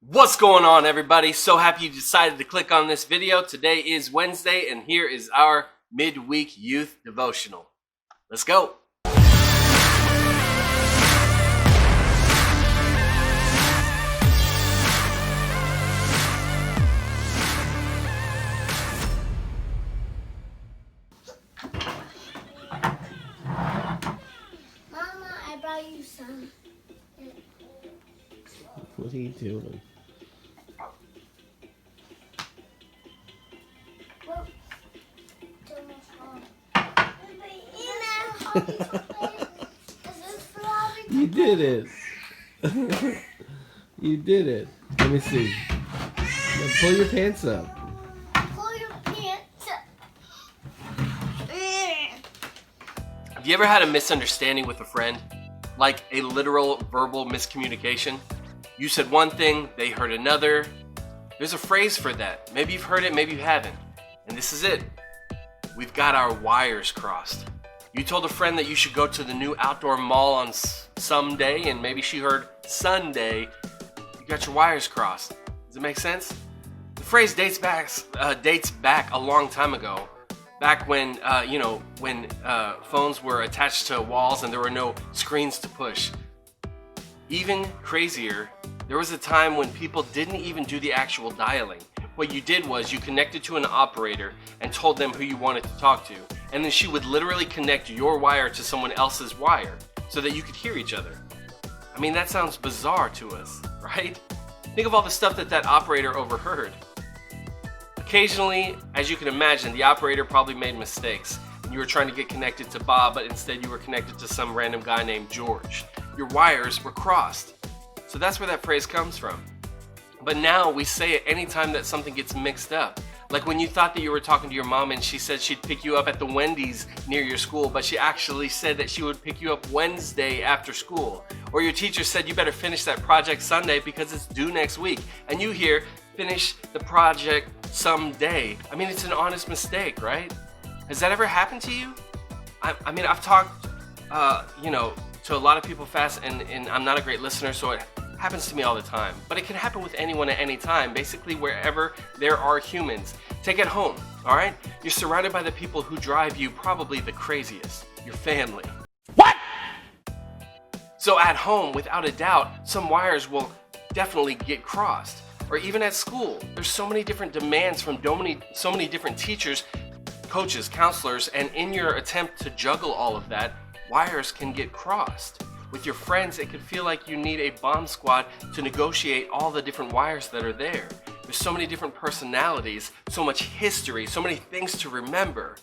What's going on, everybody? So happy you decided to click on this video. Today is Wednesday and here is our midweek youth devotional. Let's go. Mama, I brought you some. What are you doing? Well, it's almost home. You did it. You did it. Let me see. Now pull your pants up. Pull your pants up. Have you ever had a misunderstanding with a friend? Like a literal verbal miscommunication? You said one thing, they heard another. There's a phrase for that. Maybe you've heard it, maybe you haven't. And this is it. We've got our wires crossed. You told a friend that you should go to the new outdoor mall on some day, and maybe she heard Sunday. You got your wires crossed. Does it make sense? The phrase dates back a long time ago. Back when, when phones were attached to walls and there were no screens to push. Even crazier, there was a time when people didn't even do the actual dialing. What you did was you connected to an operator and told them who you wanted to talk to, and then she would literally connect your wire to someone else's wire so that you could hear each other. I mean, that sounds bizarre to us, right? Think of all the stuff that operator overheard. Occasionally, as you can imagine, the operator probably made mistakes. You were trying to get connected to Bob, but instead you were connected to some random guy named George. Your wires were crossed. So that's where that phrase comes from. But now we say it anytime that something gets mixed up. Like when you thought that you were talking to your mom and she said she'd pick you up at the Wendy's near your school, but she actually said that she would pick you up Wednesday after school. Or your teacher said you better finish that project Sunday because it's due next week. And you hear, finish the project someday. I mean, it's an honest mistake, right? Has that ever happened to you? I mean, I've talked, to a lot of people fast, and I'm not a great listener, so it happens to me all the time. But it can happen with anyone at any time, basically wherever there are humans. Take it home, all right? You're surrounded by the people who drive you probably the craziest, your family. What? So at home, without a doubt, some wires will definitely get crossed. Or even at school, there's so many different demands from so many different teachers, coaches, counselors, and in your attempt to juggle all of that, wires can get crossed. With your friends, it could feel like you need a bomb squad to negotiate all the different wires that are there. There's so many different personalities, so much history, so many things to remember.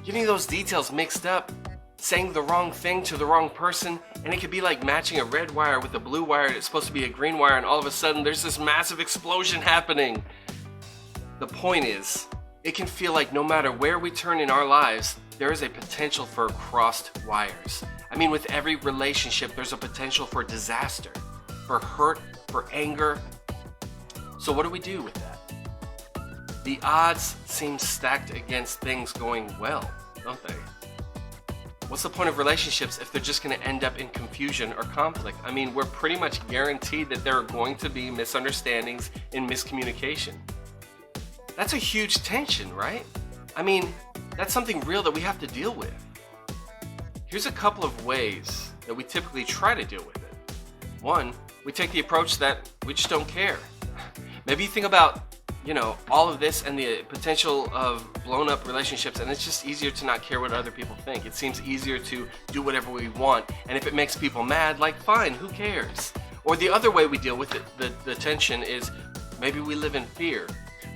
Getting those details mixed up, saying the wrong thing to the wrong person, and it could be like matching a red wire with a blue wire and it's supposed to be a green wire, and all of a sudden there's this massive explosion happening. The point is, it can feel like no matter where we turn in our lives, there is a potential for crossed wires. I mean, with every relationship, there's a potential for disaster, for hurt, for anger. So what do we do with that? The odds seem stacked against things going well, don't they? What's the point of relationships if they're just going to end up in confusion or conflict? I mean, we're pretty much guaranteed that there are going to be misunderstandings and miscommunication. That's a huge tension, right? I mean, that's something real that we have to deal with. Here's a couple of ways that we typically try to deal with it. One, we take the approach that we just don't care. Maybe you think about, all of this and the potential of blown up relationships, and it's just easier to not care what other people think. It seems easier to do whatever we want, and if it makes people mad, like, fine, who cares? Or the other way we deal with it, the tension, is maybe we live in fear.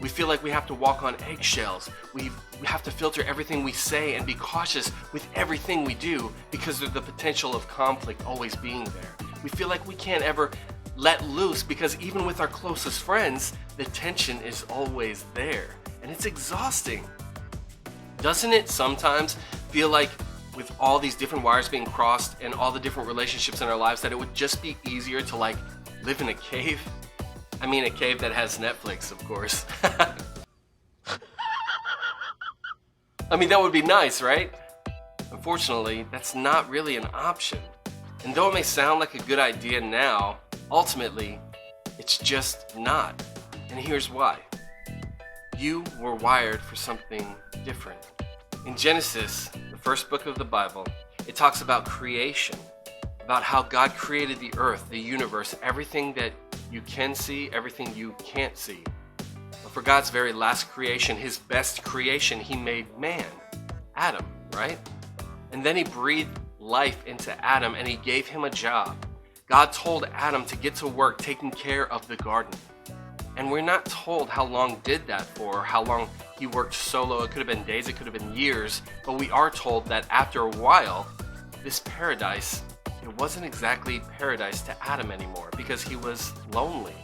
We feel like we have to walk on eggshells. We have to filter everything we say and be cautious with everything we do because of the potential of conflict always being there. We feel like we can't ever let loose because even with our closest friends, the tension is always there. And it's exhausting. Doesn't it sometimes feel like with all these different wires being crossed and all the different relationships in our lives that it would just be easier to live in a cave? I mean, a cave that has Netflix, of course. I mean, that would be nice, right? Unfortunately, that's not really an option. And though it may sound like a good idea now, ultimately, It's just not. And here's why. You were wired for something different. In Genesis, the first book of the Bible, it talks about creation, about how God created the earth, the universe, everything that you can see, everything you can't see. But for God's very last creation, his best creation, he made man, Adam, right? And then he breathed life into Adam and he gave him a job. God told Adam to get to work taking care of the garden. And we're not told how long did that for, how long he worked solo. It could have been days, it could have been years, but we are told that after a while, this paradise, it wasn't exactly paradise to Adam anymore because he was lonely.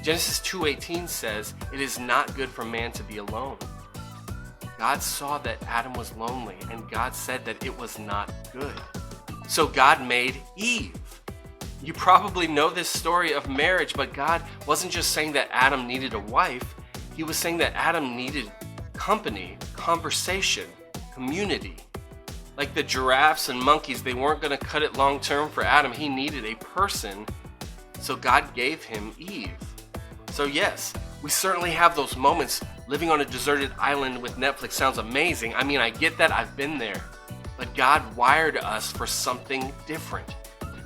Genesis 2:18 says, "It is not good for man to be alone." God saw that Adam was lonely and God said that it was not good. So God made Eve. You probably know this story of marriage, but God wasn't just saying that Adam needed a wife. He was saying that Adam needed company, conversation, community. Like the giraffes and monkeys, they weren't going to cut it long term for Adam. He needed a person, so God gave him Eve. So yes, we certainly have those moments. Living on a deserted island with Netflix sounds amazing. I mean, I get that, I've been there. But God wired us for something different.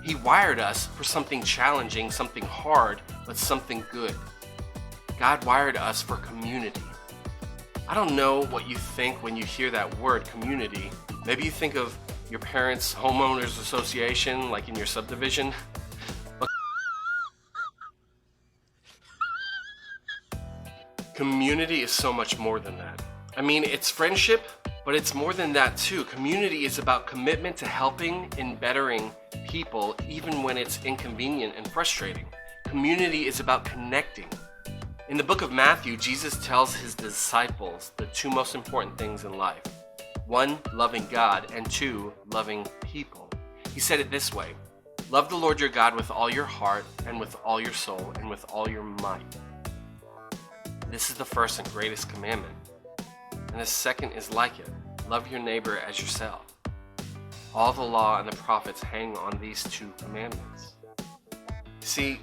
He wired us for something challenging, something hard, but something good. God wired us for community. I don't know what you think when you hear that word, community. Maybe you think of your parents' homeowners association, like in your subdivision. But community is so much more than that. I mean, it's friendship, but it's more than that too. Community is about commitment to helping and bettering people, even when it's inconvenient and frustrating. Community is about connecting. In the book of Matthew, Jesus tells his disciples the two most important things in life. One, loving God, and two, loving people. He said it this way: love the Lord your God with all your heart and with all your soul and with all your might. This is the first and greatest commandment. And the second is like it: love your neighbor as yourself. All the law and the prophets hang on these two commandments. See,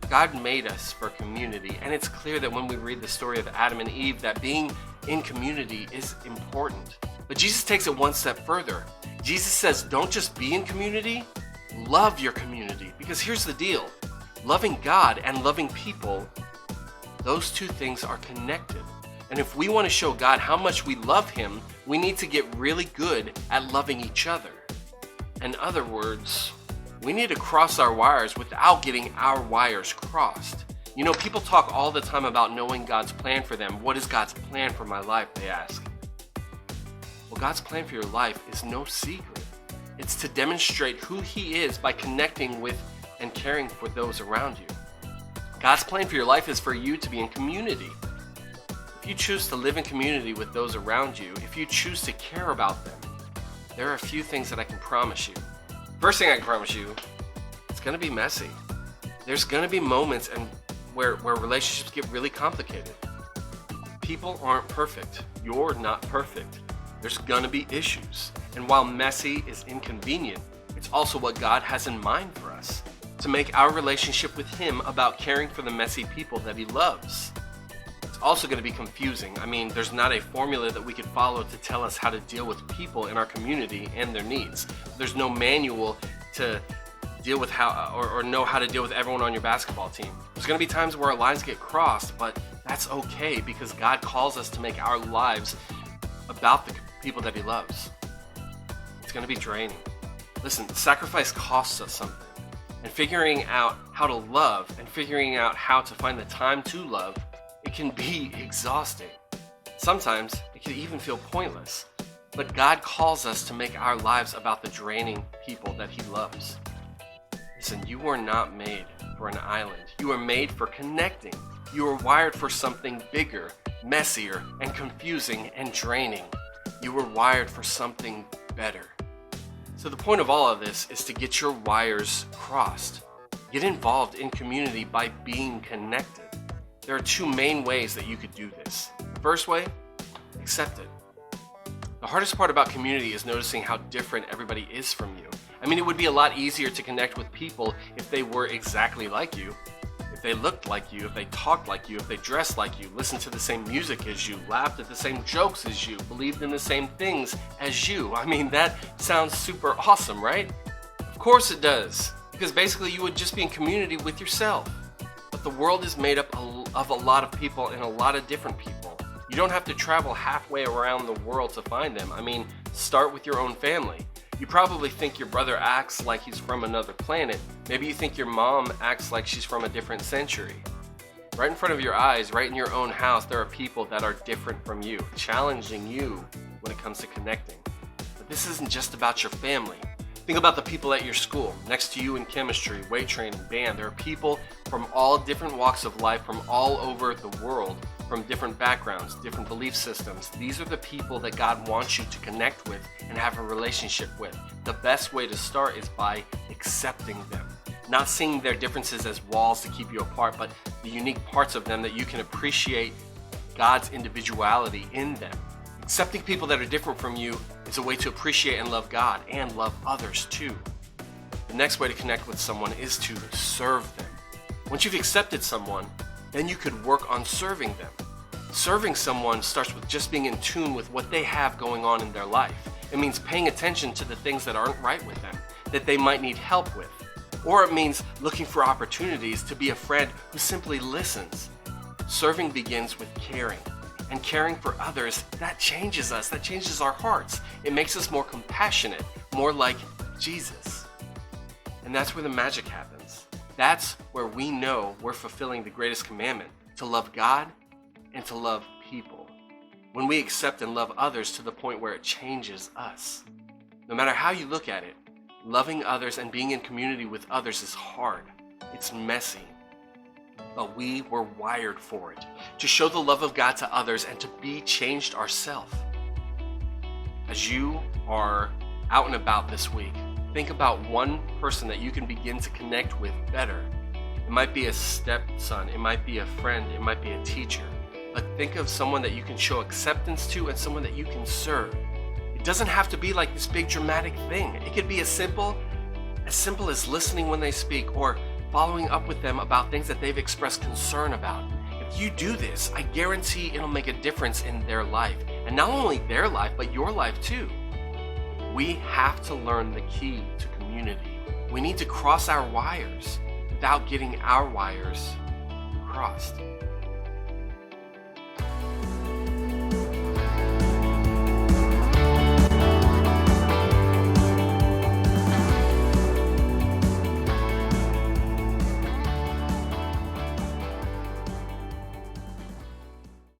God made us for community, and it's clear that when we read the story of Adam and Eve, that being in community is important. But Jesus takes it one step further. Jesus says, don't just be in community, love your community. Because here's the deal: loving God and loving people, those two things are connected. And if we want to show God how much we love him, we need to get really good at loving each other. In other words, we need to cross our wires without getting our wires crossed. You know, people talk all the time about knowing God's plan for them. What is God's plan for my life, they ask. Well, God's plan for your life is no secret. It's to demonstrate who he is by connecting with and caring for those around you. God's plan for your life is for you to be in community. If you choose to live in community with those around you, if you choose to care about them, there are a few things that I can promise you. First thing I can promise you, it's going to be messy. There's going to be moments where relationships get really complicated. People aren't perfect. You're not perfect. There's going to be issues. And while messy is inconvenient, it's also what God has in mind for us, to make our relationship with him about caring for the messy people that he loves. It's also going to be confusing. I mean, there's not a formula that we could follow to tell us how to deal with people in our community and their needs. There's no manual to deal with how or know how to deal with everyone on your basketball team. There's going to be times where our lines get crossed, but that's okay because God calls us to make our lives about the people that he loves. It's going to be draining. Listen, sacrifice costs us something. And figuring out how to love and figuring out how to find the time to love, it can be exhausting. Sometimes it can even feel pointless. But God calls us to make our lives about the draining people that he loves. Listen, you were not made for an island. You were made for connecting. You were wired for something bigger, messier, and confusing and draining. You were wired for something better. So the point of all of this is to get your wires crossed. Get involved in community by being connected. There are two main ways that you could do this. The first way, accept it. The hardest part about community is noticing how different everybody is from you. I mean, it would be a lot easier to connect with people if they were exactly like you. If they looked like you, if they talked like you, if they dressed like you, listened to the same music as you, laughed at the same jokes as you, believed in the same things as you. I mean, that sounds super awesome, right? Of course it does, because basically you would just be in community with yourself. But the world is made up of a lot of people and a lot of different people. You don't have to travel halfway around the world to find them. I mean, start with your own family. You probably think your brother acts like he's from another planet. Maybe you think your mom acts like she's from a different century. Right in front of your eyes, right in your own house, there are people that are different from you, challenging you when it comes to connecting. But this isn't just about your family. Think about the people at your school, next to you in chemistry, weight training, band. There are people from all different walks of life, from all over the world, from different backgrounds, different belief systems. These are the people that God wants you to connect with and have a relationship with. The best way to start is by accepting them. Not seeing their differences as walls to keep you apart, but the unique parts of them that you can appreciate God's individuality in them. Accepting people that are different from you is a way to appreciate and love God and love others too. The next way to connect with someone is to serve them. Once you've accepted someone, then you could work on serving them. Serving someone starts with just being in tune with what they have going on in their life. It means paying attention to the things that aren't right with them, that they might need help with. Or it means looking for opportunities to be a friend who simply listens. Serving begins with caring. And caring for others, that changes us, that changes our hearts. It makes us more compassionate, more like Jesus. And that's where the magic happens. That's where we know we're fulfilling the greatest commandment, to love God and to love people. When we accept and love others to the point where it changes us. No matter how you look at it, loving others and being in community with others is hard. It's messy. But we were wired for it, to show the love of God to others and to be changed ourselves. As you are out and about this week, think about one person that you can begin to connect with better. It might be a stepson, it might be a friend, it might be a teacher. But think of someone that you can show acceptance to and someone that you can serve. It doesn't have to be like this big dramatic thing. It could be as simple as listening when they speak or following up with them about things that they've expressed concern about. If you do this, I guarantee it'll make a difference in their life. And not only their life, but your life too. We have to learn the key to community. We need to cross our wires without getting our wires crossed.